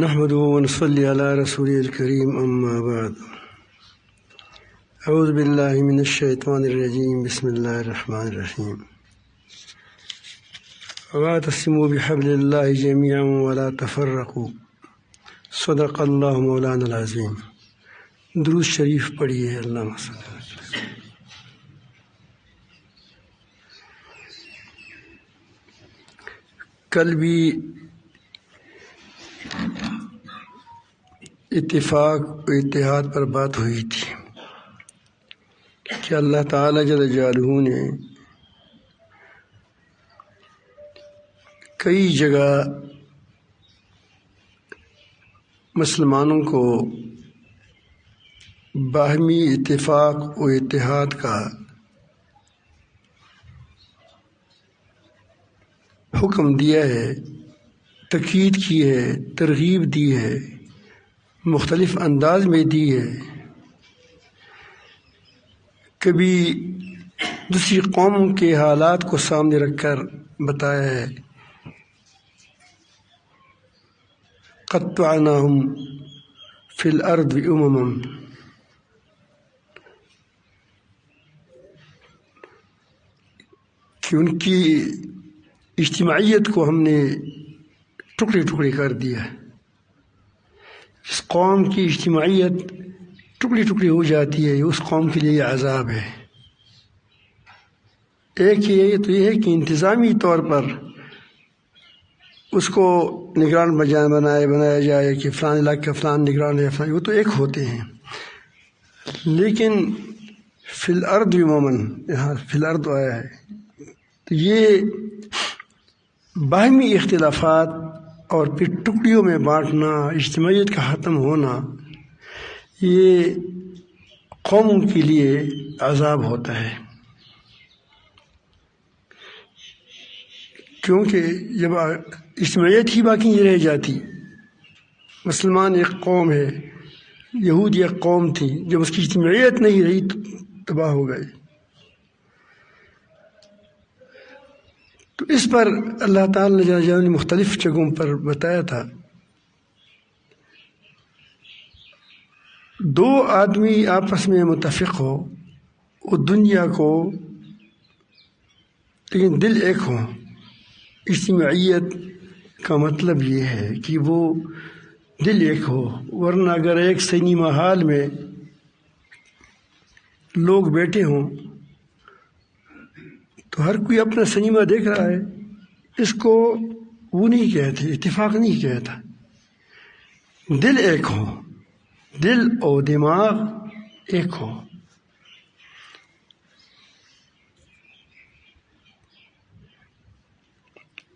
نحمده ونصلي على رسوله الكريم أما بعد أعوذ بالله من الشيطان الرجيم بسم الله الرحمن الرحيم واعتصموا بحبل الله جميعا ولا تفرقوا صدق اللہ مولانا العظیم۔ درود شریف پڑھیے۔ اللہم صلی اللہ علیہ وسلم۔ کل بھی اتفاق و اتحاد پر بات ہوئی تھی کہ اللہ تعالیٰ جل جلالہ نے کئی جگہ مسلمانوں کو باہمی اتفاق و اتحاد کا حکم دیا ہے، تاکید کی ہے، ترغیب دی ہے، مختلف انداز میں دی ہے۔ کبھی دوسری قوم کے حالات کو سامنے رکھ کر بتایا ہے، قطعناہم فی الارض امما، کہ ان کی اجتماعیت کو ہم نے ٹکڑے ٹکڑے کر دیا۔ جس قوم کی اجتماعیت ٹکڑی ٹکڑی ہو جاتی ہے، اس قوم کے لیے یہ عذاب ہے۔ ایک یہ تو یہ ہے کہ انتظامی طور پر اس کو نگران بنایا جائے کہ فلاں علاقے کا فلاں نگران ہے، وہ تو ایک ہوتے ہیں، لیکن فی الارض عموماً، یہاں فی الارض آیا ہے، تو یہ باہمی اختلافات اور پھر ٹکڑیوں میں بانٹنا، اجتماعیت کا ختم ہونا، یہ قوموں کے لیے عذاب ہوتا ہے۔ کیونکہ جب اجتماعیت ہی باقی نہیں رہ جاتی، مسلمان ایک قوم ہے، یہود ایک قوم تھی، جب اس کی اجتماعیت نہیں رہی تو تباہ ہو گئے۔ تو اس پر اللہ تعالیٰ نے مختلف جگہوں پر بتایا تھا، دو آدمی آپس میں متفق ہو، وہ دنیا کو، لیکن دل ایک ہو۔ اجتماعیت کا مطلب یہ ہے کہ وہ دل ایک ہو، ورنہ اگر ایک سنیما ہال میں لوگ بیٹھے ہوں تو ہر کوئی اپنا سنیما دیکھ رہا ہے، اس کو وہ نہیں کہتے، اتفاق نہیں کہتا۔ دل ایک ہو، دل اور دماغ ایک ہو۔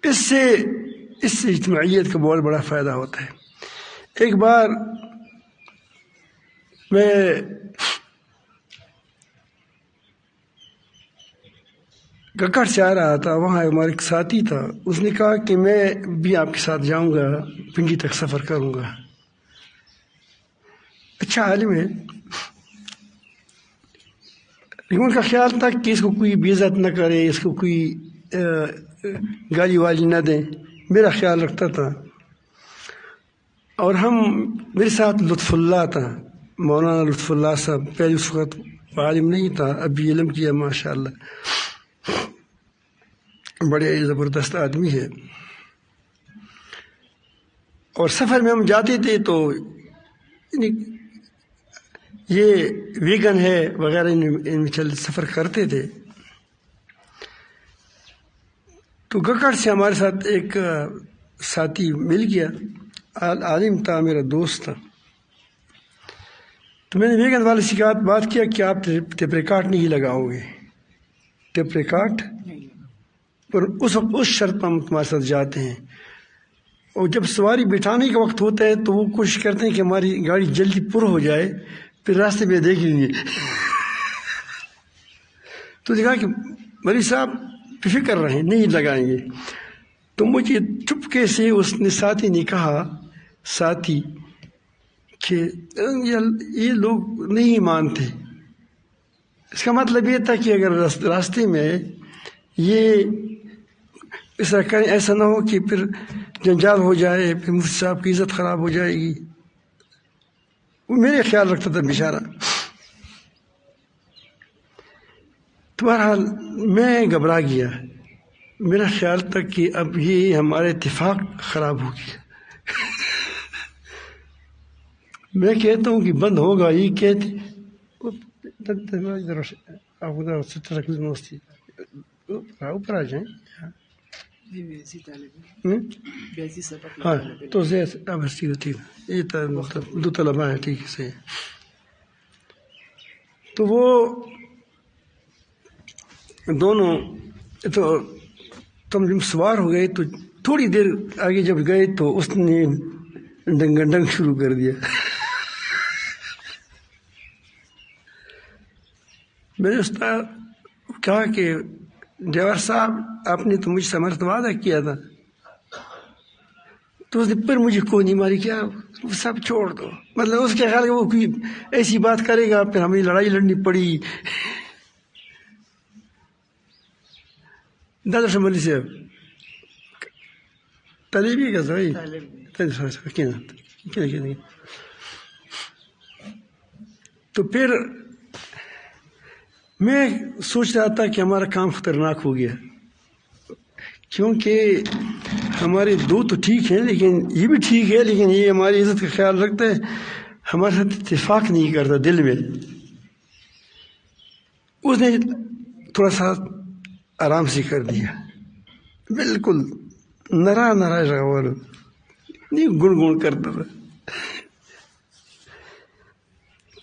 اس سے اجتماعیت کا بہت بڑا فائدہ ہوتا ہے۔ ایک بار میں گکڑ سے آ رہا تھا، وہاں ہمارا ایک ساتھی تھا، اس نے کہا کہ میں بھی آپ کے ساتھ جاؤں گا، پنڈی تک سفر کروں گا۔ اچھا عالم ہے، لیکن ان کا خیال تھا کہ اس کو کوئی بے عزت نہ کرے، اس کو کوئی گالی والی نہ دیں، میرا خیال رکھتا تھا۔ اور میرے ساتھ لطف اللہ تھا، مولانا لطف اللہ صاحب، پہلے اس وقت عالم نہیں تھا، ابھی علم کیا ماشاء اللہ، بڑے زبردست آدمی ہے۔ اور سفر میں ہم جاتے تھے تو یہ ویگن ہے وغیرہ ان میں سفر کرتے تھے، تو گکڑ سے ہمارے ساتھ ایک ساتھی مل گیا، عالم تھا، میرا دوست تھا۔ تو میں نے ویگن والے سے بات کیا کہ آپ ٹیپ ریکارڈ نہیں لگاؤ گے، ٹیپ ریکارڈ پر اس شرط پر ہم تمہارے ساتھ جاتے ہیں، اور جب سواری بٹھانے کا وقت ہوتا ہے تو وہ کوشش کرتے ہیں کہ ہماری گاڑی جلدی پر ہو جائے، پھر راستے پہ دیکھ لیں گے۔ تو دیکھا کہ مری صاحب فکر رہے نہیں لگائیں گے، تو مجھے چپکے سے اس نے ساتھی نے کہا کہ یہ لوگ نہیں مانتے۔ اس کا مطلب یہ تھا کہ اگر راستے میں یہ اس طرح کریں، ایسا نہ ہو کہ پھر جنجال ہو جائے، پھر مفتی صاحب کی عزت خراب ہو جائے گی. وہ میرے خیال رکھتا تھا بیچارہ. تو بہرحال میں گھبرا گیا. میرا خیال تھا کہ اب یہ ہمارا اتفاق خراب ہو گیا. میں کہتا ہوں کہ بند ہوگا، یہ کہتے اوپر آ جائیں. ہاں تو ٹھیک، یہ دو طلبا ہیں، ٹھیک ہے صحیح. تو وہ دونوں تو تم جب سوار ہو گئے تو تھوڑی دیر آگے جب گئے تو اس نے ڈنگ شروع کر دیا. میں نے استاد کہا کہ ڈرائیور صاحب آپ نے تو مجھ سے ہمارا وعدہ کیا تھا. تو اس نے پھر مجھے کوئی نہیں ماری، کیا سب چھوڑ دو. مطلب اس کے خیال کہ وہ کوئی ایسی بات کرے گا پھر ہمیں لڑائی لڑنی پڑی. دادا شمالی صاحب طالبی کا صحیح تو پھر میں سوچ رہا تھا کہ ہمارا کام خطرناک ہو گیا، کیونکہ ہمارے دو تو ٹھیک ہیں، لیکن یہ بھی ٹھیک ہے، لیکن یہ ہماری عزت کا خیال رکھتا ہے، ہمارے ساتھ اتفاق نہیں کرتا دل میں. اس نے تھوڑا سا آرام سے کر دیا، بالکل نرا نہیں گن کرتا تھا.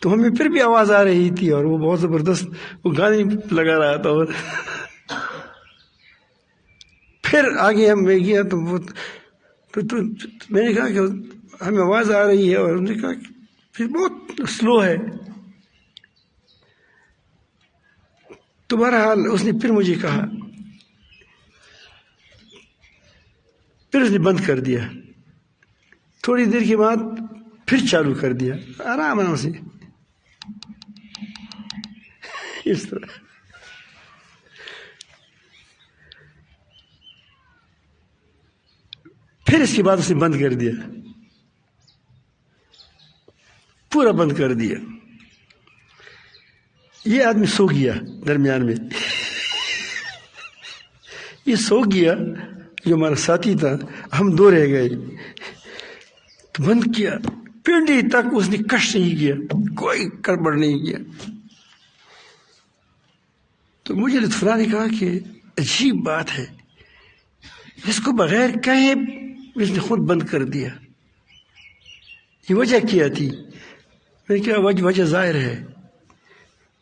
تو ہمیں پھر بھی آواز آ رہی تھی اور وہ بہت زبردست وہ گانے لگا رہا تھا. اور پھر آگے ہم میں گیا تو میں نے کہا کہ ہمیں آواز آ رہی ہے، اور ہم نے کہا کہ پھر بہت سلو ہے. تو بہرحال اس نے پھر مجھے کہا، پھر اس نے بند کر دیا. تھوڑی دیر کے بعد پھر چالو کر دیا، آرام سے اس طرح. پھر اس کے بعد اس نے بند کر دیا، پورا بند کر دیا. یہ آدمی سو گیا درمیان میں. یہ سو گیا جو ہمارا ساتھی تھا، ہم دو رہ گئے. تو بند کیا، پنڈی تک اس نے کش نہیں کیا، کوئی گڑبڑ نہیں کیا. تو مجھے لطفرا نے کہا کہ عجیب بات ہے، اس کو بغیر کہے اس نے خود بند کر دیا. یہ وجہ کیا تھی؟ میں کیا وجہ ظاہر ہے.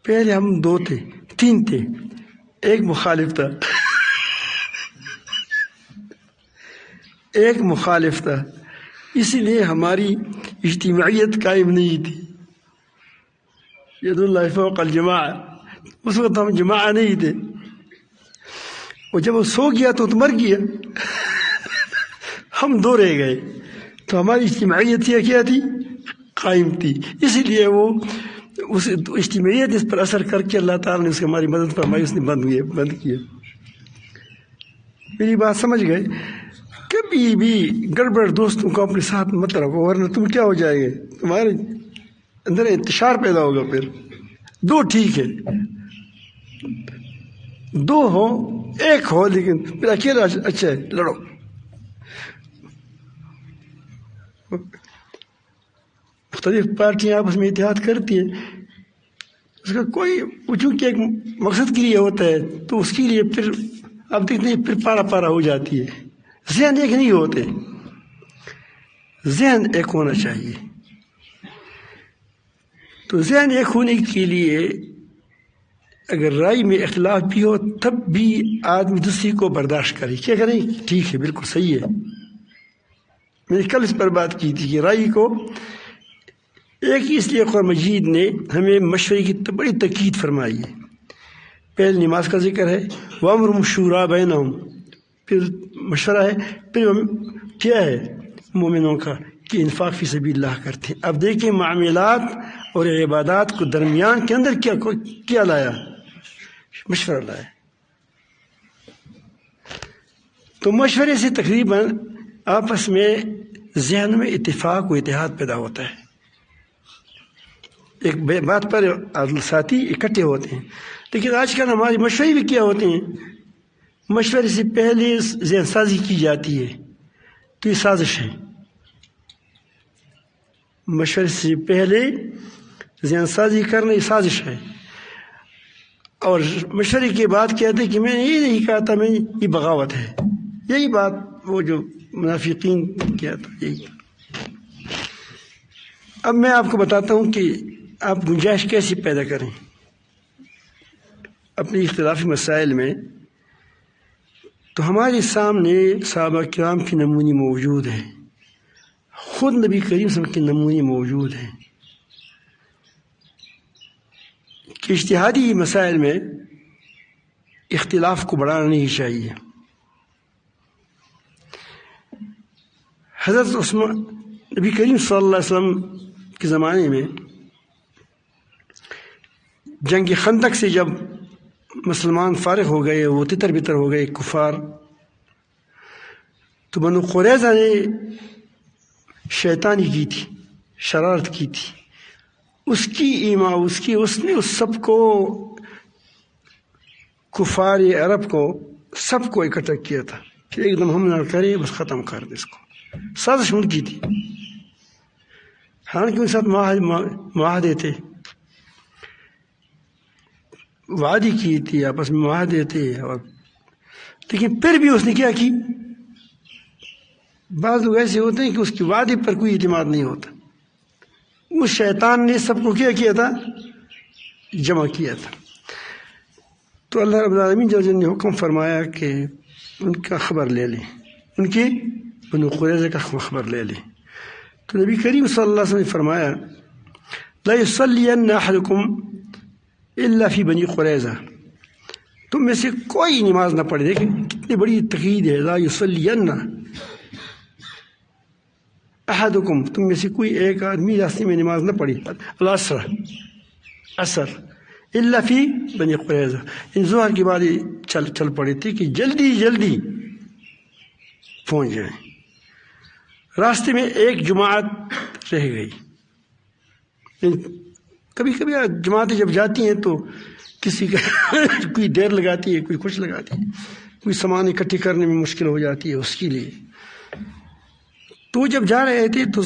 پہلے ہم دو تھے، تین تھے، ایک مخالف تھا. ایک مخالف تھا، اسی لیے ہماری اجتماعیت قائم نہیں تھی. ید اللہ فوق الجماع، اس وقت ہم جماعہ نہیں تھے. اور جب وہ سو گیا تو مر گیا، ہم دو رہ گئے. تو ہماری اجتماعیت کیا تھی؟ قائم تھی. اسی لیے وہ اس اجتماعیت اس پر اثر کر کے اللہ تعالیٰ نے اس کی ہماری مدد فرمائی، اس نے بند کیا. میری بات سمجھ گئے؟ کبھی بھی گڑبڑ دوستوں کو اپنے ساتھ مت رکھو، ورنہ تم کیا ہو جائے گے، تمہارے اندر انتشار پیدا ہوگا. پھر دو ٹھیک ہے، دو ہو ایک ہو، لیکن پھر اکیلا اچھا ہے، لڑو. مختلف پارٹیاں آپس میں اتحاد کرتی ہیں، اس کا کوئی چونکہ ایک مقصد کے لیے ہوتا ہے تو اس کے لیے پھر آپ دیکھتے ہیں پھر پارا ہو جاتی ہے. ذہن ایک نہیں ہوتے، ذہن ایک ہونا چاہیے. تو ذہن ایک ہونے کے لیے اگر رائے میں اختلاف بھی ہو تب بھی آدمی دوسری کو برداشت کرے. کیا کریں؟ ٹھیک ہے، بالکل صحیح ہے. میں نے کل اس پر بات کی تھی کہ رائے کو ایک اس لیے قرآن مجید نے ہمیں مشورے کی بڑی تاکید فرمائی ہے. پہلے نماز کا ذکر ہے، وَأَمْرُهُمْ شُورَىٰ بَيْنَهُمْ، پھر مشورہ ہے، پھر کیا ہے مومنوں کا کہ انفاق فی سبیل اللہ کرتے ہیں. اب دیکھیں معاملات اور عبادات کو درمیان کے اندر کیا لایا؟ مشورہ لایا. تو مشورے سے تقریباً آپس میں ذہن میں اتفاق و اتحاد پیدا ہوتا ہے. ایک بات پر ساتھی اکٹھے ہوتے ہیں. لیکن آج کل ہمارے مشورے بھی کیا ہوتے ہیں، مشورے سے پہلے ذہن سازی کی جاتی ہے، تو یہ سازش ہے. مشورے سے پہلے ذہن سازی کرنا یہ سازش ہے، اور مشورے کے بعد کہتے ہیں کہ میں نے یہ نہیں کہا تھا، میں یہ بغاوت ہے. یہی بات وہ جو منافقین کیا تھا یہی. اب میں آپ کو بتاتا ہوں کہ آپ گنجائش کیسے پیدا کریں اپنے اختلافی مسائل میں. تو ہمارے سامنے صحابہ کرام کی نمونے موجود ہیں، خود نبی کریم صلی اللہ علیہ وسلم کے نمونے موجود ہیں کہ اجتہادی مسائل میں اختلاف کو بڑھانا نہیں چاہیے. حضرت عثمان نبی کریم صلی اللہ علیہ وسلم کے زمانے میں جنگ خندق سے جب مسلمان فارغ ہو گئے، وہ تتر بتر ہو گئے کفار، تو بنو قریظہ نے شیطانی کی تھی، شرارت کی تھی. اس کی ایما اس نے اس سب کو، کفار عرب کو سب کو اکٹھا کیا تھا کہ ایک دم ہم نہ کریں، بس ختم کر دیں اس کو. سازش ان کی تھی، حالانکہ ان کے ساتھ معاہدے تھے، وعدے کی تھی، آپس میں معاہدے تھے. اور لیکن پھر بھی اس نے کیا کی، بعض لوگ ایسے ہوتے ہیں کہ اس کے وعدے پر کوئی اعتماد نہیں ہوتا. اس شیطان نے سب کو کیا تھا، جمع کیا تھا. تو اللہ رب العالمین جل جلالہ نے حکم فرمایا کہ ان کا خبر لے لیں، ان کی بنو قریظہ کا خبر لے لیں. تو نبی کریم صلی اللہ علیہ وسلم نے فرمایا لا یصلین احدکم الا فی بنی قریظہ، تم میں سے کوئی نماز نہ پڑھے. دیکھیں کتنی بڑی تقید ہے، لا یصلین احدکم، تم میں سے کوئی ایک آدمی راستے میں نماز نہ پڑھی، عصر الا فی بنی قریظہ. ان ظہر کے بعد چل پڑے تھے کہ جلدی جلدی پہنچ جائیں. راستے میں ایک جماعت رہ گئی. کبھی کبھی جماعتیں جب جاتی ہیں تو کسی کا کوئی دیر لگاتی ہے، کوئی کچھ لگاتی ہے، کوئی سامان اکٹھے کرنے میں مشکل ہو جاتی ہے اس کے لیے. تو جب جا رہے تھے تو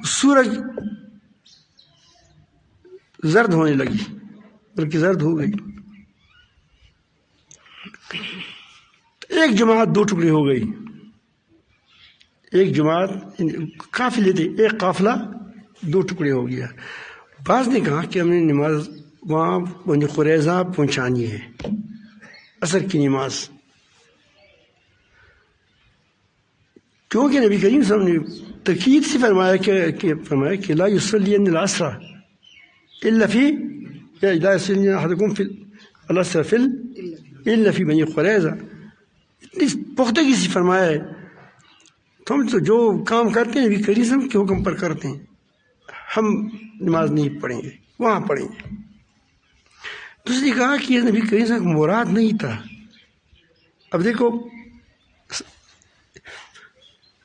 سورج زرد ہونے لگی، بلکہ زرد ہو گئی. ایک جماعت دو ٹکڑے ہو گئی. ایک جماعت قافلے تھے، ایک قافلہ دو ٹکڑے ہو گیا. بعض نے کہا کہ ہم نے نماز وہاں بنی قریظہ پہنچانی ہے، عصر کی نماز، کیونکہ نبی کریم صلی اللہ علیہ وسلم نے تاکید سے فرمایا کہ لا یصلین العصر الا فی لا یصلین احدکم فی العصر الا فی بنی قریظہ. اتنی پختگی سے فرمایا ہے. تو ہم تو جو کام کرتے ہیں نبی کریم صلی اللہ علیہ وسلم کے حکم پر کرتے ہیں. ہم نماز نہیں پڑھیں گے، وہاں پڑھیں گے. تو اس نے کہا کہ یہ نبی کریم صلی اللہ علیہ وسلم مراد نہیں تھا. اب دیکھو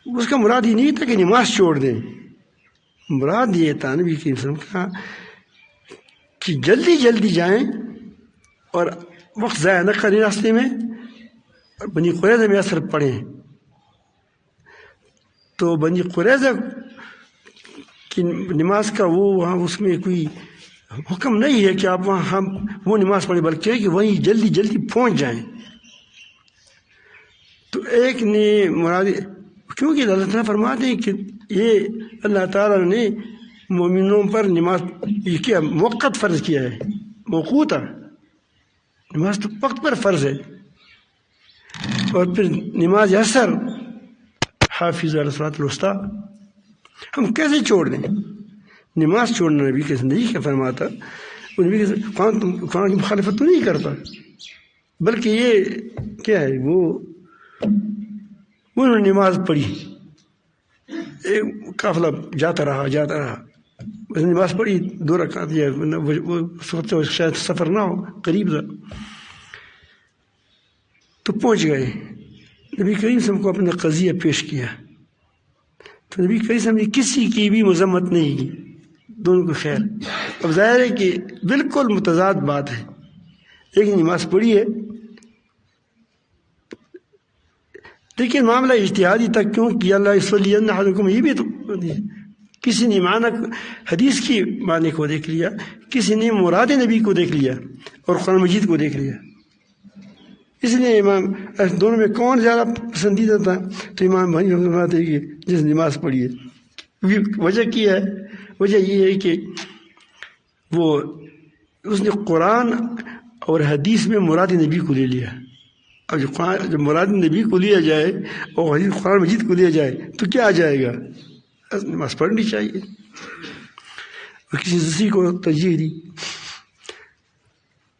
اس کا مراد یہ نہیں تھا کہ نماز چھوڑ دیں، مراد یہ تھا نبی کریم صلی اللہ علیہ وسلم کا کہ جلدی جلدی جائیں اور وقت ضائع نہ کریں راستے میں، اور بنی قریظہ میں عصر پڑھیں. تو بنی قریظہ کی نماز کا وہاں اس میں کوئی حکم نہیں ہے کہ آپ وہاں وہ نماز پڑھیں، بلکہ کہ وہیں جلدی جلدی پہنچ جائیں. تو ایک نے مراد، کیونکہ اللہ تعالیٰ فرماتے ہیں کہ یہ اللہ تعالیٰ نے مومنوں پر نماز یہ کیا موقت فرض کیا ہے، موقوتا نماز تو وقت پر فرض ہے. اور پھر نماز عصر حافظ علی الصلاۃ الوسطیٰ ہم کیسے چھوڑ دیں؟ نماز چھوڑنا نبی کے زندگی کا فرماتا، نبی کے قرآن کی مخالفت تو نہیں کرتا، بلکہ یہ کیا ہے، وہ انہوں نے نماز پڑھی، ایک قافلہ جاتا رہا نماز پڑھی 2 رکعت، یا وہ شاید سفر نہ ہو، قریب تھا، تو پہنچ گئے. نبی کریم صلی اللہ علیہ وسلم کو اپنا قضیہ پیش کیا تو نبی کریم صلی اللہ علیہ وسلم نے کسی کی بھی مذمت نہیں کی، دونوں کو خیر۔ اب ظاہر ہے کہ بالکل متضاد بات ہے، ایک نماز پڑھی ہے لیکن معاملہ اجتہادی تک کیوں کیا، اللہ یصلی احدکم، یہ بھی تو کسی نے معنی حدیث کی معنی کو دیکھ لیا، کسی نے مراد نبی کو دیکھ لیا اور قرآن مجید کو دیکھ لیا۔ اس لیے امام دونوں میں کون زیادہ پسندیدہ تھا تو امام بھائی فرماتے ہیں کہ جس نماز پڑھی ہے۔ وجہ کیا ہے؟ وجہ یہ ہے کہ وہ اس نے قرآن اور حدیث میں مراد نبی کو لے لیا۔ اب جب مراد نبی کو لیا جائے اور حدیث قرآن مجید کو لیا جائے تو کیا آ جائے گا؟ نماز پڑھنی چاہیے، اور کسی دوسری کو ترجیح دی۔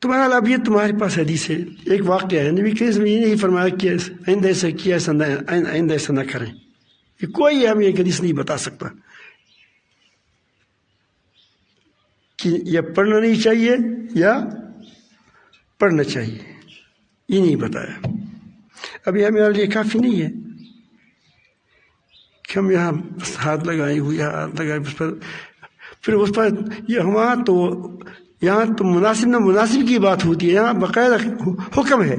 تمہارا اب یہ تمہارے پاس حدیث ہے، ایک واقعہ ہے، نبی کریم نے یہ نہیں فرمایا کہ آئندہ ایسا کیا، آئندہ ایسا نہ کریں، یہ کوئی ہمیں ایک حدیث نہیں بتا سکتا کہ یا پڑھنا نہیں چاہیے یا پڑھنا چاہیے، یہ نہیں بتایا۔ اب یہ ہمارے لیے کافی نہیں ہے کہ ہم یہاں ہاتھ لگائے ہوئے، ہاتھ لگائے اس پر، پھر اس پر یہ ہمارا تو یہاں تو مناسب نہ مناسب کی بات ہوتی ہے، یہاں باقاعدہ حکم ہے،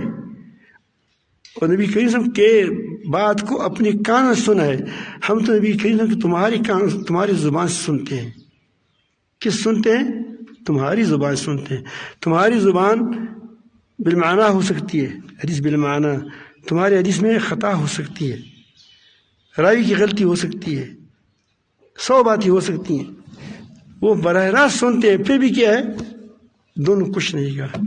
اور نبی کریم صلی اللہ علیہ وسلم کے بات کو اپنے کان میں سنا ہے۔ ہم تو نبی کریم صلی اللہ علیہ وسلم کی تمہاری زبان سے سنتے ہیں۔ کس سنتے ہیں؟ تمہاری زبان سنتے ہیں۔ تمہاری زبان بالمعنی ہو سکتی ہے، حدیث بالمعنی، تمہاری حدیث میں خطا ہو سکتی ہے، راوی کی غلطی ہو سکتی ہے، 100 باتیں ہو سکتی ہیں، وہ براہ راست سنتے ہیں، پھر بھی کیا ہے؟ دونوں کچھ نہیں کہا۔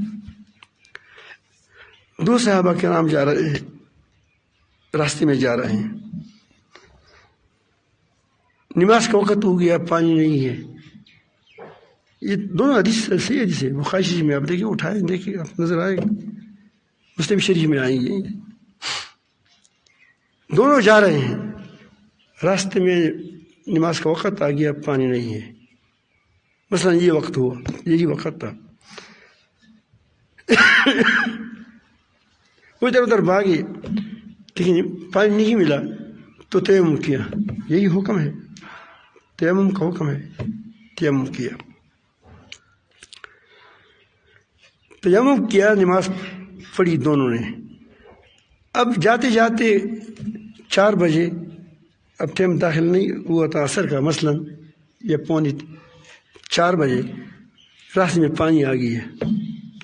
دو صحابہ کرام جا رہے ہیں، راستے میں جا رہے ہیں، نماز کا وقت ہو گیا، پانی نہیں ہے۔ یہ دونوں حدیث صحیح حدیث ہے، بخاری شریف میں آپ دیکھیں، اٹھائیں دیکھیں، آپ نظر آئے گا، مسلم شریف میں آئیں گے۔ دونوں جا رہے ہیں، راستے میں نماز کا وقت آ گیا، پانی نہیں ہے، مثلا یہ وقت ہوا، یہی وقت تھا، وہ ادھر ادھر بھاگے لیکن پانی نہیں ملا تو تیمم کیا، یہی حکم ہے، تیمم کا حکم ہے، تیمم کیا، تیمم کیا، نماز پڑھی دونوں نے۔ اب جاتے جاتے 4 بجے، اب ٹائم داخل نہیں ہوا تھا عصر کا مثلا، یا 3:45 بجے، راستے میں پانی آ گئی ہے،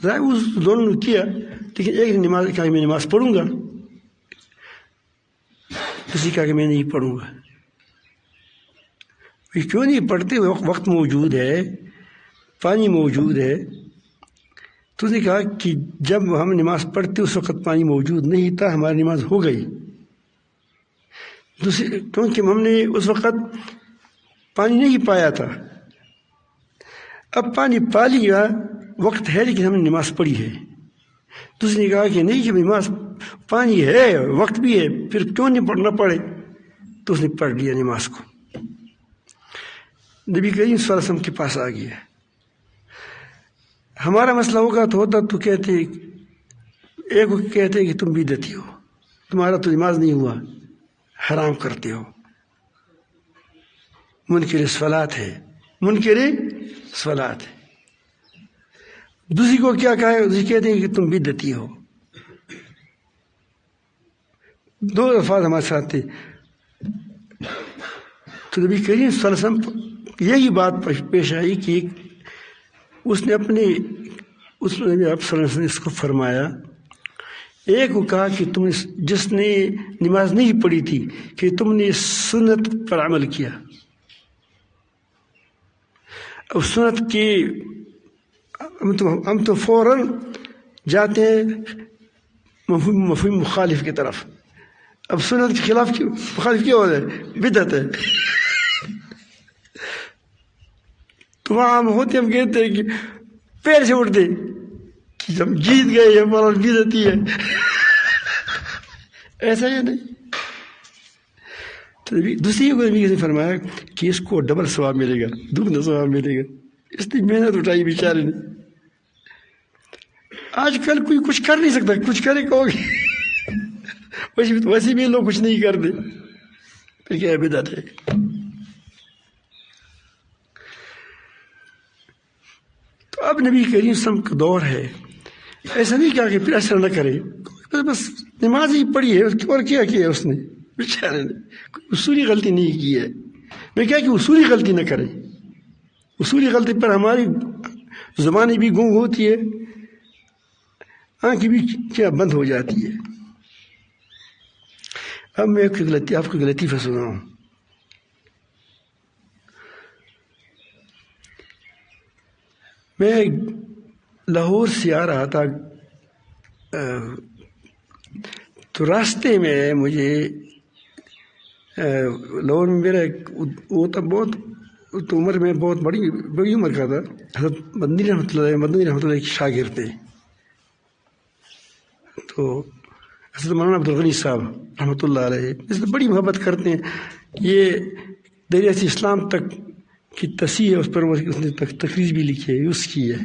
ظاہر اس دونوں نے کیا، لیکن ایک نے نماز کہا کہ میں نماز پڑھوں گا، کسی کہا کہ میں نہیں پڑھوں گا۔ کیوں نہیں پڑھتے؟ وقت موجود ہے، پانی موجود ہے۔ تو اس نے کہا کہ جب ہم نماز پڑھتے اس وقت پانی موجود نہیں تھا، ہماری نماز ہو گئی، کیونکہ ہم نے اس وقت پانی نہیں پایا تھا، اب پانی پا لیا، وقت ہے لیکن ہم نے نماز پڑھی ہے۔ تو اس نے کہا کہ نہیں، جب نماز پانی ہے، وقت بھی ہے، پھر کیوں نہیں پڑھنا پڑے؟ تو اس نے پڑھ لیا نماز کو، نبی کریم صلی اللہ علیہ وسلم کے پاس آ گیا۔ ہمارا مسئلہ ہوگا تو ہوتا تو کہتے، ایک کو کہتے کہ تم بدعتی ہو، تمہارا تو نماز نہیں ہوا، حرام کرتے ہو، منکر صلات ہے، منکر صلات ہے۔ دوسری کو کیا کہا ہے؟ دوسری کہتے ہیں کہ تم بدعتی ہو۔ 2 الفاظ ہمارے ساتھ تھے، تو نبی کریم صلی اللہ علیہ وسلم یہی بات پیش آئی کہ اس نے اپنے اس نبی آپ صلی اللہ علیہ وسلم نے اس کو فرمایا، ایک کو کہا کہ تم جس نے نماز نہیں پڑھی تھی کہ تم نے سنت پر عمل کیا، اب سنت کی ہم تو فوراً جاتے ہیں مفہوم مخالف کی طرف، اب سنت کے خلاف مخالف کیا ہو جائے؟ بدعت ہے۔ تو وہاں ہم ہوتے ہم کہتے ہیں کہ پیر سے اٹھتے کہ ہم جیت گئے، ہمارا بدعتی ہے، ایسا ہے نہیں۔ تو دوسری کو نبی نے فرمایا کہ اس کو ڈبل ثواب ملے گا، دگنا ثواب ملے گا، اس نے محنت اٹھائی بیچارے نے۔ آج کل کوئی کچھ کر نہیں سکتا، کچھ کرے کہو گے ویسے بھی لوگ کچھ نہیں کرتے، پھر کیا بدعت ہے؟ تو اب نبی کریم صلی اللہ علیہ وسلم کا دور ہے، ایسا نہیں کہا کہ پھر ایسا نہ کرے، بس نماز ہی پڑھی ہے اور کیا کیا اس نے بیچارے نے، کوئی اصولی غلطی نہیں کی ہے۔ میں کیا کہ اصولی غلطی نہ کریں، اصولی غلطی پر ہماری زبانیں بھی گونگ ہوتی ہے، آنکھیں بھی کیا بند ہو جاتی ہے۔ اب میں آپ کو لطیفہ سناؤں۔ میں لاہور سے آ رہا تھا، تو راستے میں مجھے لاہور میں میرا وہ تھا بہت تو عمر میں بہت بڑی عمر کا تھا، حضرت مدنی رحمۃ اللہ کے شاگرد تھے، تو حضرت مولانا عبدالغنی صاحب رحمۃ اللہ علیہ اس سے بڑی محبت کرتے ہیں۔ یہ دریائے اسلام تک کی تصحیح ہے، اس پر اس نے تقریر بھی لکھی ہے، اس کی ہے،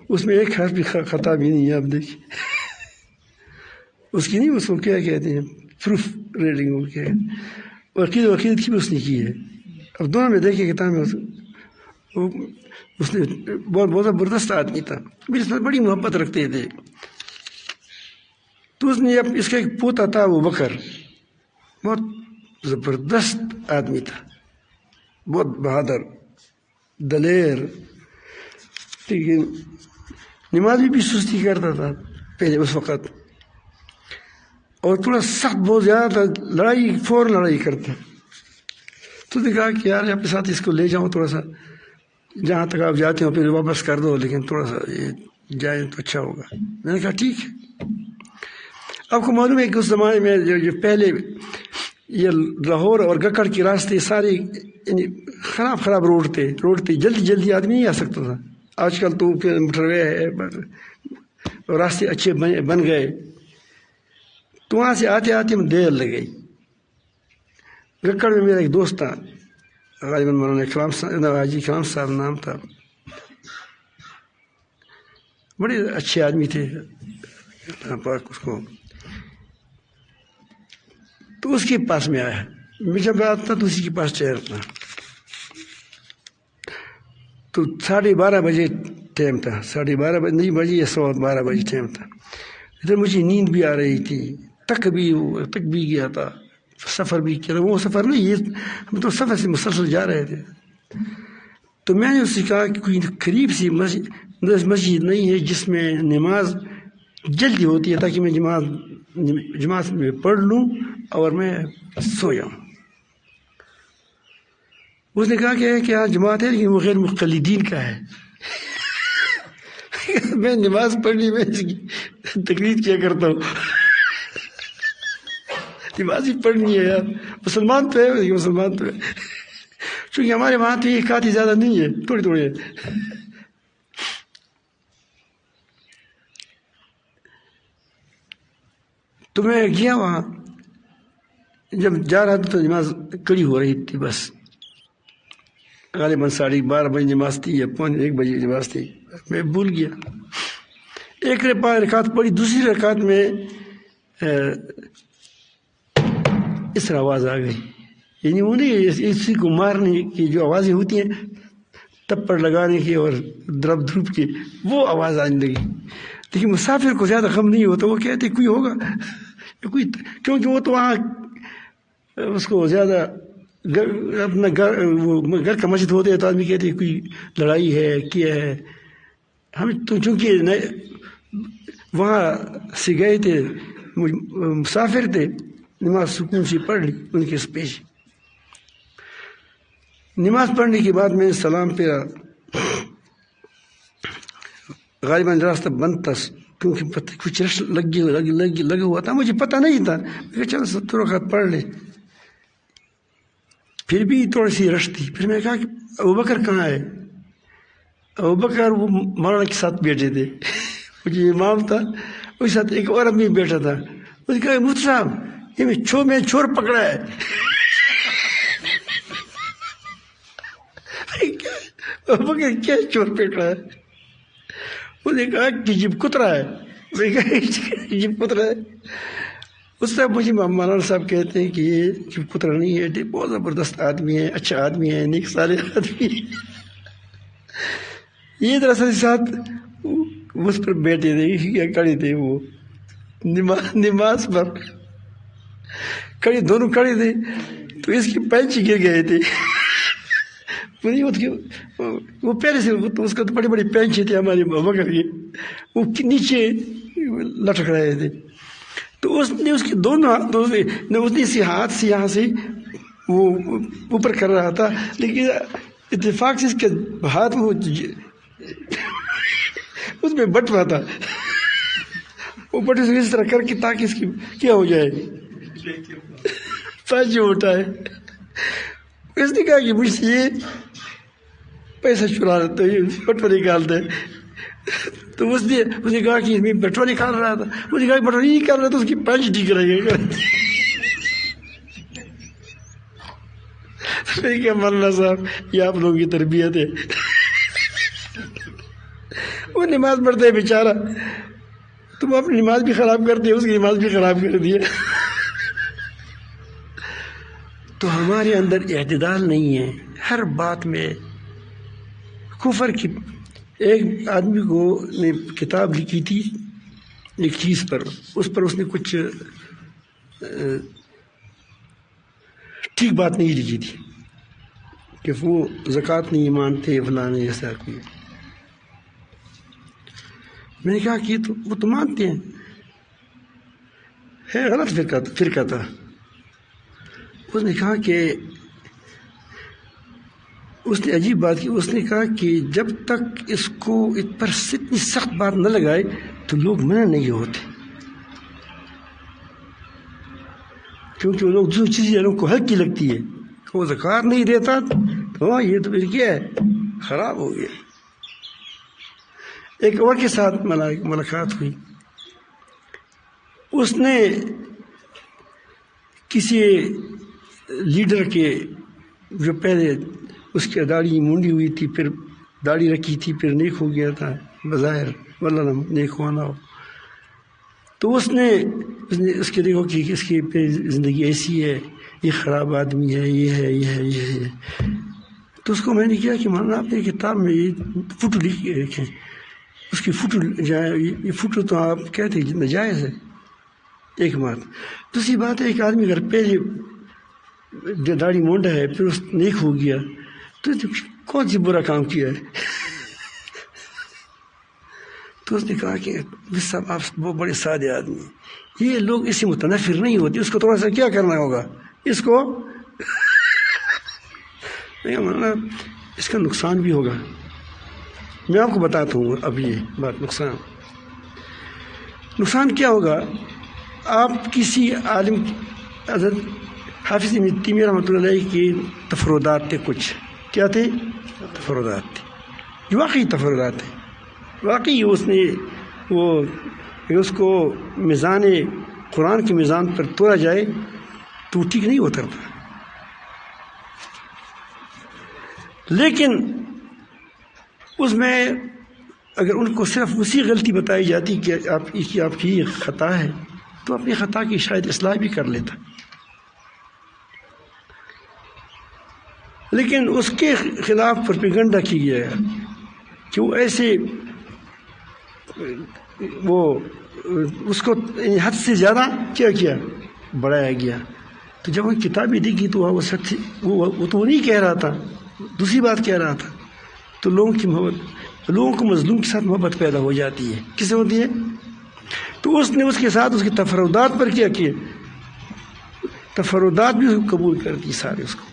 اس میں ایک حرف بھی خطا بھی نہیں ہے، آپ دیکھیے اس کی نہیں، اس کو کیا کہتے ہیں پروف ریڈنگ ہو کیا ہے، وکیل کی بھی اس نے کی ہے۔ اب دونوں میں دیکھیں کتاب میں اس نے بہت زبردست آدمی تھا، اس میں بڑی محبت رکھتے تھے۔ تو اس نے اس کا ایک پوتا تھا ابو بکر، بہت زبردست آدمی تھا، بہت بہادر دلیر، لیکن نماز بھی سستی کرتا تھا پہلے اس وقت، اور تھوڑا سخت بہت زیادہ تھا، فوراً لڑائی کرتا۔ تو نے کہا کہ یار اپنے ساتھ اس کو لے جاؤں، تھوڑا سا جہاں تک آپ جاتے ہو پھر واپس کر دو، لیکن تھوڑا سا یہ جائے تو اچھا ہوگا۔ میں نے کہا ٹھیک ہے۔ آپ کو معلوم ہے کہ اس زمانے میں جو پہلے یہ لاہور اور گکڑ کے راستے سارے یعنی خراب روڈ تھے، جلدی آدمی نہیں آ سکتا تھا۔ آج کل تو موٹر وے ہے، راستے اچھے بن گئے، تو وہاں سے آتے میں دیر لگ گئی۔ گکڑ میں میرا ایک دوست تھا، غالباً مولانا حاجی کلام صاحب نام تھا، بڑے اچھے آدمی تھے پاک اس کو، تو اس کے پاس میں آیا، میں جب آتا تو اسی کے پاس ٹھہرتا، تو 12:30 بجے ٹائم تھا، 12:30 بجے نہیں بجے یا 12:15 بجے ٹائم تھا۔ ادھر مجھے نیند بھی آ رہی تھی، تک بھی گیا تھا، سفر بھی کیا تھا، وہ سفر نہیں، یہ ہم تو سفر سے مسلسل جا رہے تھے۔ تو میں نے اس سے کہا کہ کوئی قریب سی مسجد نہیں ہے جس میں نماز جلدی ہوتی ہے، تاکہ میں جماعت میں پڑھ لوں اور میں سو جاؤں۔ اس نے کہا کہ ہاں جماعت ہے، لیکن وہ غیر مقلدین کا ہے۔ میں نماز پڑھنی میں اس کی تقلید کیا کرتا ہوں، نماز ہی پڑھنی ہے یار، مسلمان تو ہے، مسلمان تو ہے، چونکہ ہمارے وہاں تو یہ کھاتی زیادہ نہیں ہے، تھوڑی ہے۔ تو میں گیا وہاں، جب جا رہا تھا تو نماز کڑی ہو رہی تھی، بس غالباً 12:30 بجے نماز تھی یا 1 بجے نماز تھی، میں بھول گیا۔ ایک رکعت پڑھی، دوسری رکعت میں اس طرح آواز آ گئی، یعنی وہ نہیں اسی کو مارنے کی جو آوازیں ہوتی ہیں، تپڑ لگانے کی اور درب دھوپ کی، وہ آواز آنے لگی۔ لیکن مسافر کو زیادہ غم نہیں ہوتا، وہ کہتے کوئی ہوگا، کیونکہ وہ تو وہاں اس کو زیادہ اپنا گھر کا مسجد ہوتے ہیں، تو آدمی کہتے کوئی لڑائی ہے کیا ہے۔ ہم تو چونکہ وہاں سے گئے تھے، مسافر تھے، نماز سکون سے پڑھ لی ان کے پیش۔ نماز پڑھنے کے بعد میں سلام پھیرا، غالباً راستہ بند تھا، کیونکہ کچھ رش لگا ہوا تھا، مجھے پتہ نہیں تھا، میں چل 70 رکعت پڑھ لے، پھر بھی تھوڑی سی رش تھی۔ پھر میں نے کہا کہ ابوبکر کہاں ہے؟ ابوبکر وہ مولانا کے ساتھ بیٹھے تھے، مجھے امام تھا، اس کے ساتھ ایک اور آدمی بیٹھا تھا۔ اس نے کہا مفتی صاحب یہ میں چور پکڑا ہے۔ ابوبکر کیا چور پکڑا ہے؟ اس نے کہا کہ جب کترا ہے میں نے کہا یہ پتر ہے. اس طرح مجھے مولانا صاحب کہتے ہیں کہ یہ پتر نہیں ہے، یہ بہت زبردست آدمی ہے، اچھا آدمی ہے، نیک صالح آدمی ہے. یہ دراصل ساتھ اس پر بیٹھے تھے یا کھڑے تھے، وہ نماز پر کھڑے، دونوں کھڑے تھے. تو اس کی پینچ گر گئے تھے. وہ پہلے سے اس کا تو بڑی بڑی پینچ تھے ہمارے بکر کی، وہ نیچے لٹک رہے تھے. تو اس نے اس کے دونوں اس نے اسی ہاتھ سے یہاں سے وہ اوپر کر رہا تھا، لیکن اتفاق سے اس کے ہاتھ میں اس میں بٹوا تھا. وہ بٹے سے اس طرح کر کے تاکہ اس کی کیا ہو جائے، پانچ اٹھا ہے. اس نے کہا کہ مجھ سے یہ پیسہ چرا لیتا ہے، بٹوا نکالتا ہے. تو اس نے کہا کہ میں بٹوا نکال رہا تھا. اس نے کہا کہ بٹوا نہیں نکال رہا تھا، اس کی پنچ ٹھیک رہے گا. کہ مولانا صاحب یہ آپ لوگوں کی تربیت ہے. وہ نماز پڑھتے ہے بیچارہ، تم اپنی نماز بھی خراب کرتے ہو، اس کی نماز بھی خراب کر دی ہے. تو ہمارے اندر اعتدال نہیں ہے ہر بات میں. کفر کی ایک آدمی کو نے کتاب لکھی تھی ایک چیز پر، اس پر اس نے کچھ ٹھیک بات نہیں لکھی تھی کہ وہ زکوٰۃ نہیں مانتے فلاں ایسا کوئی. میں نے کہا کہ وہ تو مانتے ہیں، ہے غلط فرقہ تھا. اس نے کہا کہ اس نے عجیب بات کی، اس نے کہا کہ جب تک اس کو اس پر اتنی سخت بات نہ لگائے تو لوگ منع نہیں ہوتے، کیونکہ وہ لوگ جو چیزیں لوگوں کو ہلکی لگتی ہے، وہ زکوٰۃ نہیں دیتا تو یہ تو پھر کیا ہے، خراب ہو گیا. ایک اور کے ساتھ ملاقات ہوئی، اس نے کسی لیڈر کے جو پہلے اس کی داڑھی مونڈی ہوئی تھی، پھر داڑھی رکھی تھی، پھر نیک ہو گیا تھا بظاہر، واللہ نیک ہونا ہو. تو اس نے اس کے دیکھو کہ اس کی زندگی ایسی ہے، یہ خراب آدمی ہے، یہ ہے یہ ہے یہ ہے. تو اس کو میں نے کیا کہ مولانا آپ نے کتاب میں یہ فوٹو لکھیں، اس کی فوٹو یہ فوٹو تو آپ کہتے ہیں ناجائز ہے. ایک بات. دوسری بات ہے ایک آدمی اگر پہلے داڑھی مونڈا ہے پھر اس نیک ہو گیا تو کون سی برا کام کیا ہے. تو اس نے کہا کہ صاحب آپ بہت بڑے سادے آدمی ہیں، یہ لوگ اس سے متنفر نہیں ہوتے، اس کو تھوڑا سا کیا کرنا ہوگا، اس کو اس کا نقصان بھی ہوگا. میں آپ کو بتاتا ہوں اب یہ بات. نقصان کیا ہوگا، آپ کسی عالم حضرت حافظ ابن تیمیہ رحمۃ اللہ علیہ کے تفردات تھے، کچھ کیا تھے، تفردات تھے، جو واقعی تفردات تھے. واقعی اس نے وہ اس کو میزان قرآن کے میزان پر تولا جائے تو ٹھیک نہیں اترتا. لیکن اس میں اگر ان کو صرف اسی غلطی بتائی جاتی کہ آپ کی خطا ہے تو اپنی خطا کی شاید اصلاح بھی کر لیتا. لیکن اس کے خلاف پروپیگنڈا کی گیا کہ وہ ایسے وہ اس کو حد سے زیادہ کیا بڑھایا گیا. تو جب وہ کتابیں دیکھی تو وہ تو وہ نہیں کہہ رہا تھا، دوسری بات کہہ رہا تھا. تو لوگوں کو مظلوم کے ساتھ محبت پیدا ہو جاتی ہے. کس سے ہوتی ہے؟ تو اس نے اس کے ساتھ اس کے تفردات پر کیا کیے، تفردات بھی قبول کر دی سارے. اس کو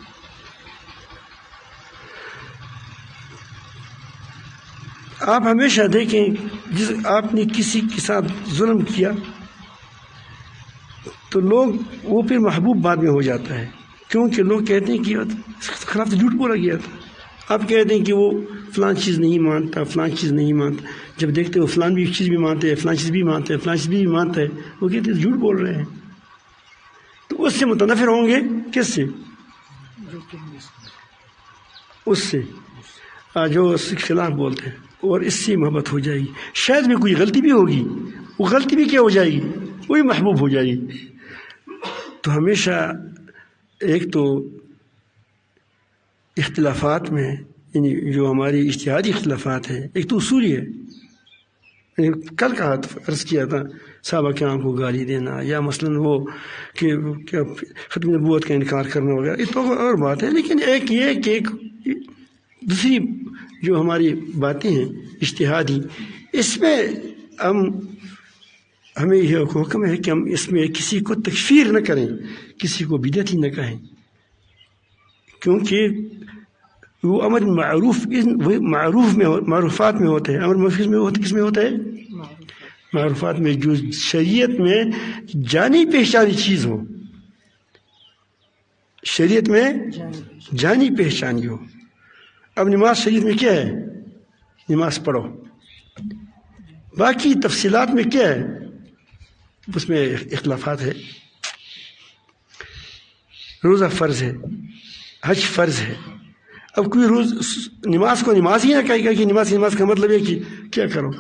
آپ ہمیشہ دیکھیں جس آپ نے کسی کے ساتھ ظلم کیا تو لوگ وہ پھر محبوب بعد میں ہو جاتا ہے، کیونکہ لوگ کہتے ہیں کہ اس کے خلاف تو جھوٹ بولا گیا تھا. آپ کہتے ہیں کہ وہ فلاں چیز نہیں مانتا، فلاں چیز نہیں مانتا. جب دیکھتے وہ فلاں بھی چیز بھی مانتے ہیں، فلاں چیز بھی مانتے ہیں، فلاں چیز بھی مانتا ہے، وہ کہتے ہیں جھوٹ بول رہے ہیں. تو اس سے متنفر ہوں گے، کس سے؟ اس سے جو اس کے خلاف بولتے ہیں، اور اس سے محبت ہو جائے گی. شاید میں کوئی غلطی بھی ہوگی وہ غلطی بھی کیا ہو جائے گی، وہی محبوب ہو جائے گی. تو ہمیشہ ایک تو اختلافات میں یعنی جو ہماری اجتہادی اختلافات ہیں، ایک تو اصولی ہے. کل کہا عرض کیا تھا صحابہ کرام کو گالی دینا یا مثلاً وہ کہ ختم نبوت کا انکار کرنا وغیرہ، یہ تو اور بات ہے. لیکن ایک یہ کہ ایک دوسری جو ہماری باتیں ہیں اجتہادی، اس میں ہمیں یہ حکم ہے کہ ہم اس میں کسی کو تکفیر نہ کریں، کسی کو بدعتی نہ کہیں، کیونکہ وہ امر معروف معروفات میں ہوتے ہیں. امر معروف میں کس میں ہوتا ہے؟ معروفات میں، جو شریعت میں جانی پہچانی چیز ہو، شریعت میں جانی پہچانی ہو. اب نماز شریعت میں کیا ہے؟ نماز پڑھو. باقی تفصیلات میں کیا ہے؟ اس میں اختلافات ہے. روزہ فرض ہے، حج فرض ہے. اب کوئی نماز کو نماز ہی نہ کہے گا کہ نماز کا مطلب ہے کہ کیا کرو،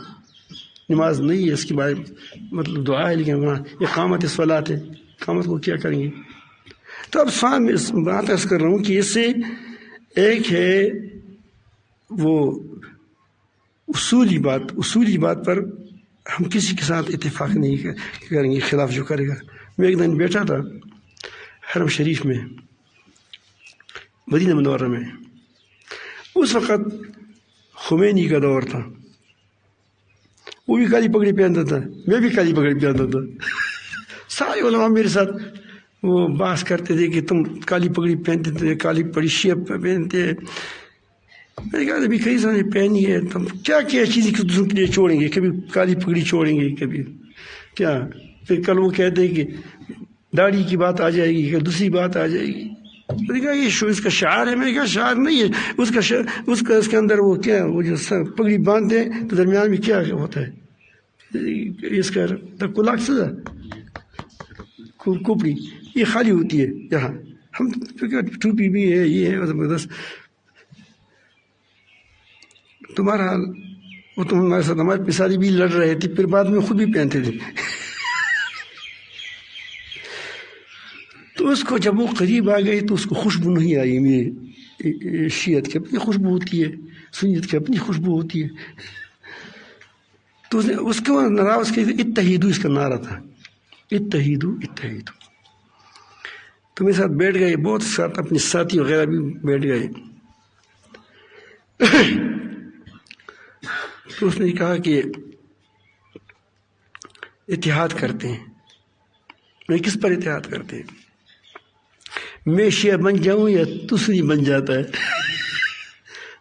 نماز نہیں ہے اس کے بارے مطلب دعا ہے، لیکن اقامت صلاۃ ہے، اقامت کو کیا کریں گے. تو اب اس بات عرض کر رہا ہوں کہ اس سے ایک ہے وہ اصولی بات پر ہم کسی کے ساتھ اتفاق نہیں کریں گے، خلاف جو کرے گا. میں ایک دن بیٹھا تھا حرم شریف میں مدینہ منورہ میں، اس وقت خمینی کا دور تھا. وہ بھی کالی پگڑی پہنتا تھا، میں بھی کالی پگڑی پہنتا تھا. سارے علماء میرے ساتھ وہ بحث کرتے تھے کہ تم کالی پگڑی پہنتے تھے، کالی پگڑی شیعہ پہنتے. میں نے کہا ابھی کئی سارے پہنی ہے، تم کیا چیزیں دوسروں کے لیے چھوڑیں گے، کبھی کالی پگڑی چھوڑیں گے، کبھی کیا. پھر کل وہ کہتے ہیں کہ داڑھی کی بات آ جائے گی، کہ دوسری بات آ جائے گی. میں نے کہا یہ اس کا شعار ہے. میں نے کہا شعار نہیں ہے، اس کے اندر وہ کیا، وہ جو پگڑی باندھتے ہیں تو درمیان میں کیا ہوتا ہے، اس کا کلاک سزا کپڑی یہ خالی ہوتی ہے. یہاں ہم ٹوپی بھی ہے، یہ ہے زبردست. تمہارا حال وہ تم ہمارے ساتھ ہمارے پساری بھی لڑ رہے تھے، پھر بعد میں خود بھی پہنتے تھے. تو اس کو جب وہ قریب آ گئی تو اس کو خوشبو نہیں آئی. میری شیعت کی اپنی خوشبو ہوتی ہے، سنیت کی اپنی خوشبو ہوتی ہے. تو اس کو ناراض کے اتحیدو اس کا نعرہ تھا، اتحیدو. تو میرے ساتھ بیٹھ گئے، بہت ساتھ اپنے ساتھی وغیرہ بھی بیٹھ گئے. تو اس نے کہا کہ اتحاد کرتے ہیں. میں کس پر اتحاد کرتے ہیں؟ میں شیعہ بن جاؤں یا تو سنی بن جاتا ہے؟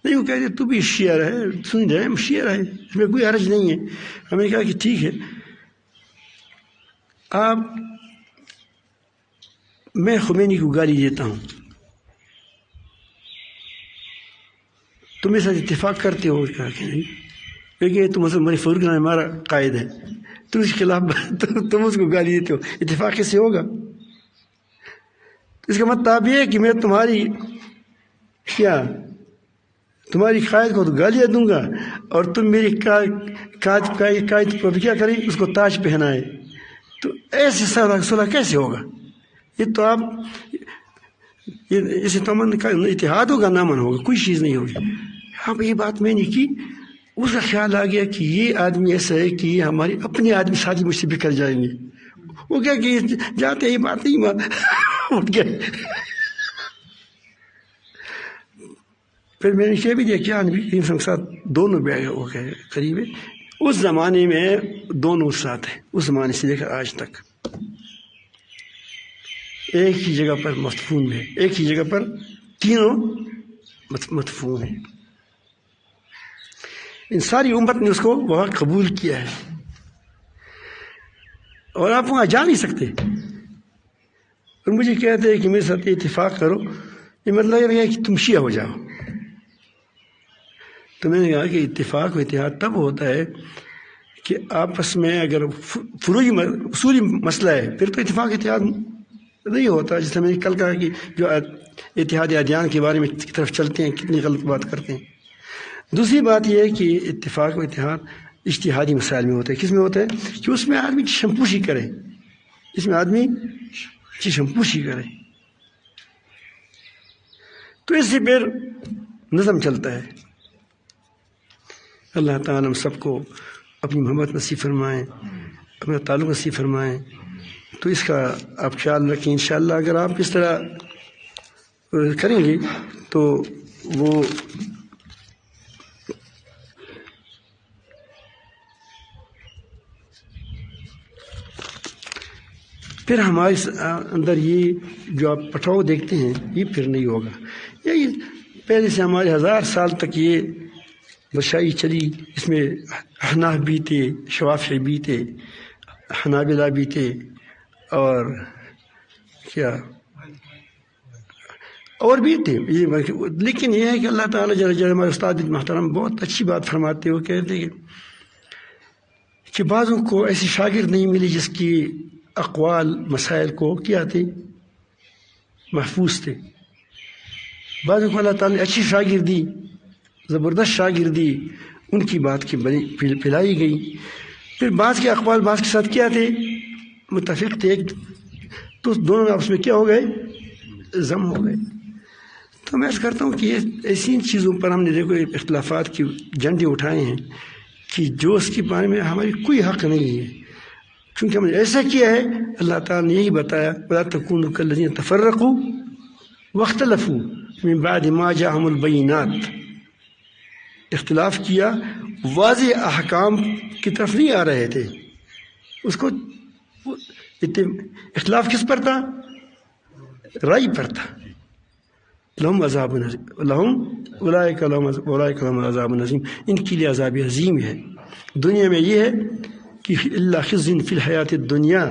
نہیں، وہ کہتے تو بھی شیعہ رہے، سنی رہے، ہم شیعہ رہے، اس میں کوئی حرج نہیں ہے. ہم نے کہا کہ ٹھیک ہے، میں خمینی کو گالی دیتا ہوں، تم میرے ساتھ اتفاق کرتے ہو؟ کہا کہ نہیں، کیونکہ تم عمر فاروق نام ہمارا قائد ہے، تم اس کے خلاف تم اس کو گالی دیتے ہو، اتفاق کیسے ہوگا؟ اس کا مطلب یہ ہے کہ میں تمہاری قائد کو تو گالیاں دوں گا اور تم میری قائد کو کیا کریں، اس کو تاج پہنائے. تو ایسے صلح کیسے ہوگا؟ یہ تو آپ اسے تمن کا اتحاد ہوگا، نامن ہوگا، کوئی چیز نہیں ہوگی. اب یہ بات میں نے کی، اس کا خیال آ گیا کہ یہ آدمی ایسا ہے کہ یہ ہمارے اپنے آدمی ساتھی مجھ سے بکھر جائیں گے. وہ کیا کہ جاتے یہ بات نہیں اٹھ گئے. پھر میں نے یہ بھی دیکھا نبی کے ساتھ دونوں بیٹھ ہو گئے قریب. اس زمانے میں دونوں ساتھ ہیں، اس زمانے سے لے کر آج تک ایک ہی جگہ پر مدفون ہے، ایک ہی جگہ پر تینوں مدفون ہیں. ان ساری امت نے اس کو وہاں قبول کیا ہے اور آپ وہاں جا نہیں سکتے. اور مجھے کہتے ہیں کہ میرے ساتھ اتفاق کرو، یہ مطلب یہ ہے کہ تم شیعہ ہو جاؤ. تو میں نے کہا کہ اتفاق و اتحاد تب ہوتا ہے کہ آپس میں اگر فروعی اصولی مسئلہ ہے پھر تو اتفاق اتحاد نہیں ہوتا. جس طرح میں نے کل کہا کہ جو اتحاد ادیان کے بارے میں کی طرف چلتے ہیں کتنی غلط بات کرتے ہیں. دوسری بات یہ ہے کہ اتفاق و اتحاد اجتہادی مسائل میں ہوتا ہے. کس میں ہوتا ہے کہ اس میں آدمی چشم پوشی کرے، اس میں آدمی چشم پوشی کرے، تو اس سے پھر نظم چلتا ہے. اللہ تعالیٰ ہم سب کو اپنی محبت نصیب فرمائیں، اپنا تعلق نصیب فرمائیں. تو اس کا آپ خیال رکھیں. انشاءاللہ اگر آپ اس طرح کریں گے تو وہ پھر ہمارے اندر یہ جو آپ پٹھاؤ دیکھتے ہیں یہ پھر نہیں ہوگا. یہ پہلے سے ہمارے 1000 سال تک یہ بادشاہی چلی، اس میں احناف بھی تھے، شوافعی بھی تھے، حنابلہ بھی تھے، اور کیا اور بھی تھے. لیکن یہ ہے کہ اللہ تعالیٰ جل جلالہ ہمارے استاد محترم بہت اچھی بات فرماتے وہ کہتے کہ بعضوں کو ایسی شاگرد نہیں ملی جس کی اقوال مسائل کو کیا تھے محفوظ تھے. بعضوں کو اللہ تعالیٰ نے اچھی شاگردی، زبردست شاگردی، ان کی بات کی بڑی پلائی گئی. پھر بعض کے اقوال بعض کے ساتھ کیا تھے متفق تھے، تو دونوں آپس میں کیا ہو گئے ضم ہو گئے. تو میں عرض کرتا ہوں کہ ایسی چیزوں پر ہم نے دیکھو اختلافات کی جھنڈے اٹھائے ہیں کہ جو اس کے بارے میں ہماری کوئی حق نہیں ہے، کیونکہ ہم نے ایسا کیا ہے. اللہ تعالیٰ نے یہی بتایا وَلَا تَكُونُوا كَالَّذِينَ تَفَرَّقُوا وَاخْتَلَفُوا مِن بَعْدِ مَا جَاءَهُمُ الْبَيِّنَاتُ. اختلاف کیا، واضح احکام کی طرف نہیں آ رہے تھے. اس کو اختلاف کس پر تھا؟ رائے پر تھا. لہم عذاب لہم اولئک لہم عذاب عظیم، ان کے لیے عذاب عظیم ہے. دنیا میں یہ ہے کہ الا خزی فی الحیات الدنیا،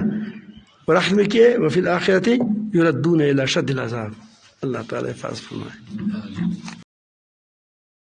اور آخر میں کیا ہے وفی الآخرۃ یردون الی اشد العذاب. اللہ تعالیٰ حفاظ فرمائے.